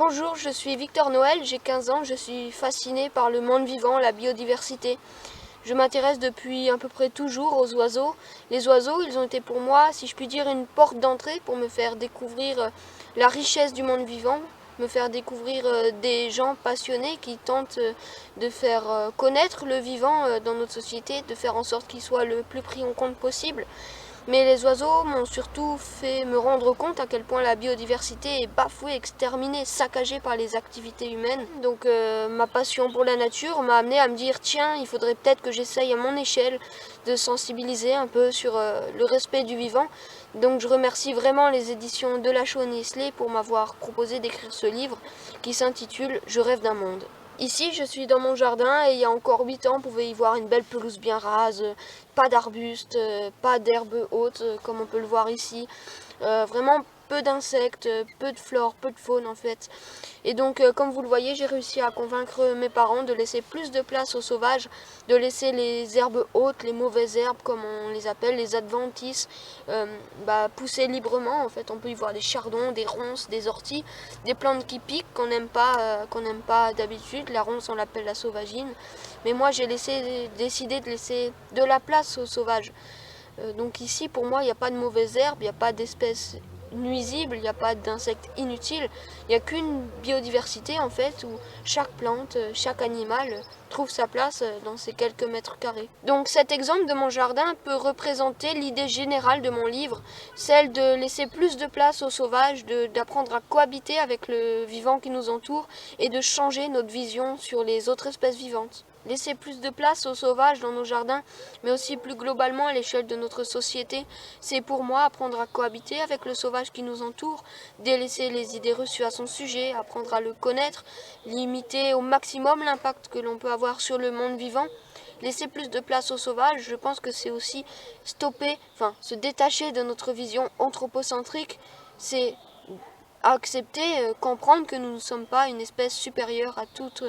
Bonjour, je suis Victor Noël, j'ai 15 ans, je suis fasciné par le monde vivant, la biodiversité. Je m'intéresse depuis à peu près toujours aux oiseaux. Les oiseaux, ils ont été pour moi, si je puis dire, une porte d'entrée pour me faire découvrir la richesse du monde vivant, me faire découvrir des gens passionnés qui tentent de faire connaître le vivant dans notre société, de faire en sorte qu'il soit le plus pris en compte possible. Mais les oiseaux m'ont surtout fait me rendre compte à quel point la biodiversité est bafouée, exterminée, saccagée par les activités humaines. Donc ma passion pour la nature m'a amené à me dire tiens, il faudrait peut-être que j'essaye à mon échelle de sensibiliser un peu sur le respect du vivant. Donc je remercie vraiment les éditions de Lachaud-Niestlé pour m'avoir proposé d'écrire ce livre qui s'intitule Je rêve d'un monde. Ici, je suis dans mon jardin et il y a encore 8 ans, on pouvait y voir une belle pelouse bien rase, pas d'arbustes, pas d'herbes hautes comme on peut le voir ici. Vraiment peu d'insectes, peu de flore, peu de faune en fait. Et donc, comme vous le voyez, j'ai réussi à convaincre mes parents de laisser plus de place aux sauvages, de laisser les herbes hautes, les mauvaises herbes comme on les appelle, les adventices, pousser librement. En fait, on peut y voir des chardons, des ronces, des orties, des plantes qui piquent qu'on n'aime pas d'habitude. La ronce, on l'appelle la sauvagine. Mais moi, j'ai décidé de laisser de la place aux sauvages. Donc ici, pour moi, il n'y a pas de mauvaises herbes, il n'y a pas d'espèces nuisibles, il n'y a pas d'insectes inutiles. Il n'y a qu'une biodiversité en fait où chaque plante, chaque animal trouve sa place dans ces quelques mètres carrés. Donc cet exemple de mon jardin peut représenter l'idée générale de mon livre, celle de laisser plus de place aux sauvages, d'apprendre à cohabiter avec le vivant qui nous entoure et de changer notre vision sur les autres espèces vivantes. Laisser plus de place aux sauvages dans nos jardins, mais aussi plus globalement à l'échelle de notre société, c'est pour moi apprendre à cohabiter avec le sauvage qui nous entoure, délaisser les idées reçues à son sujet, apprendre à le connaître, limiter au maximum l'impact que l'on peut avoir sur le monde vivant. Laisser plus de place aux sauvages, je pense que c'est aussi se détacher de notre vision anthropocentrique, c'est accepter, comprendre que nous ne sommes pas une espèce supérieure à toute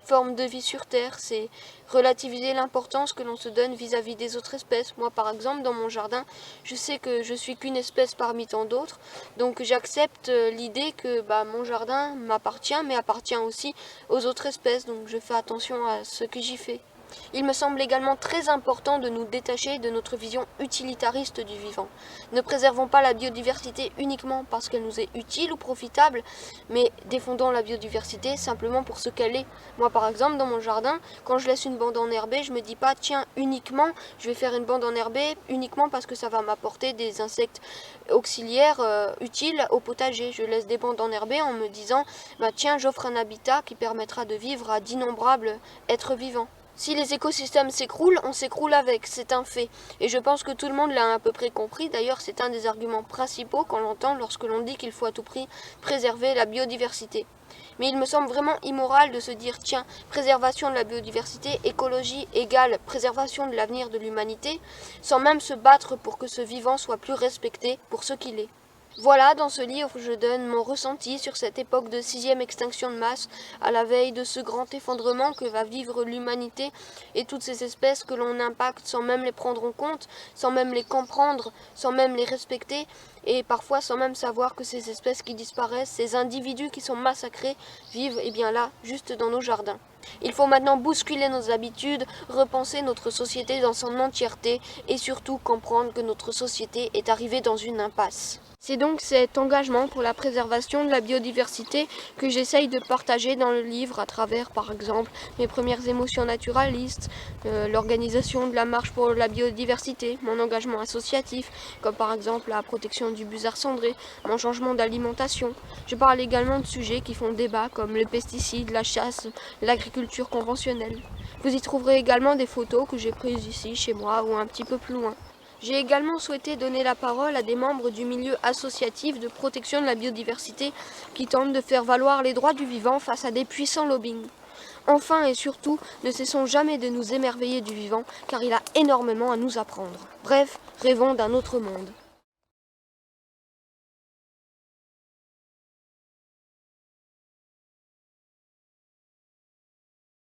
forme de vie sur Terre, c'est relativiser l'importance que l'on se donne vis-à-vis des autres espèces. Moi par exemple dans mon jardin, je sais que je suis qu'une espèce parmi tant d'autres, donc j'accepte l'idée que mon jardin m'appartient mais appartient aussi aux autres espèces, donc je fais attention à ce que j'y fais. Il me semble également très important de nous détacher de notre vision utilitariste du vivant. Ne préservons pas la biodiversité uniquement parce qu'elle nous est utile ou profitable, mais défendons la biodiversité simplement pour ce qu'elle est. Moi par exemple dans mon jardin, quand je laisse une bande enherbée, je me dis pas tiens uniquement je vais faire une bande enherbée uniquement parce que ça va m'apporter des insectes auxiliaires utiles au potager. Je laisse des bandes enherbées en me disant tiens j'offre un habitat qui permettra de vivre à d'innombrables êtres vivants. Si les écosystèmes s'écroulent, on s'écroule avec, c'est un fait. Et je pense que tout le monde l'a à peu près compris. D'ailleurs, c'est un des arguments principaux qu'on entend lorsque l'on dit qu'il faut à tout prix préserver la biodiversité. Mais il me semble vraiment immoral de se dire tiens, préservation de la biodiversité, écologie égale préservation de l'avenir de l'humanité, sans même se battre pour que ce vivant soit plus respecté pour ce qu'il est. Voilà, dans ce livre, je donne mon ressenti sur cette époque de 6e extinction de masse, à la veille de ce grand effondrement que va vivre l'humanité et toutes ces espèces que l'on impacte sans même les prendre en compte, sans même les comprendre, sans même les respecter, et parfois sans même savoir que ces espèces qui disparaissent, ces individus qui sont massacrés, vivent là, juste dans nos jardins. Il faut maintenant bousculer nos habitudes, repenser notre société dans son entièreté et surtout comprendre que notre société est arrivée dans une impasse. C'est donc cet engagement pour la préservation de la biodiversité que j'essaye de partager dans le livre à travers, par exemple, mes premières émotions naturalistes, l'organisation de la marche pour la biodiversité, mon engagement associatif, comme par exemple la protection du busard cendré, mon changement d'alimentation. Je parle également de sujets qui font débat comme les pesticides, la chasse, l'agriculture conventionnelle. Vous y trouverez également des photos que j'ai prises ici, chez moi, ou un petit peu plus loin. J'ai également souhaité donner la parole à des membres du milieu associatif de protection de la biodiversité qui tentent de faire valoir les droits du vivant face à des puissants lobbying. Enfin et surtout, ne cessons jamais de nous émerveiller du vivant car il a énormément à nous apprendre. Bref, rêvons d'un autre monde.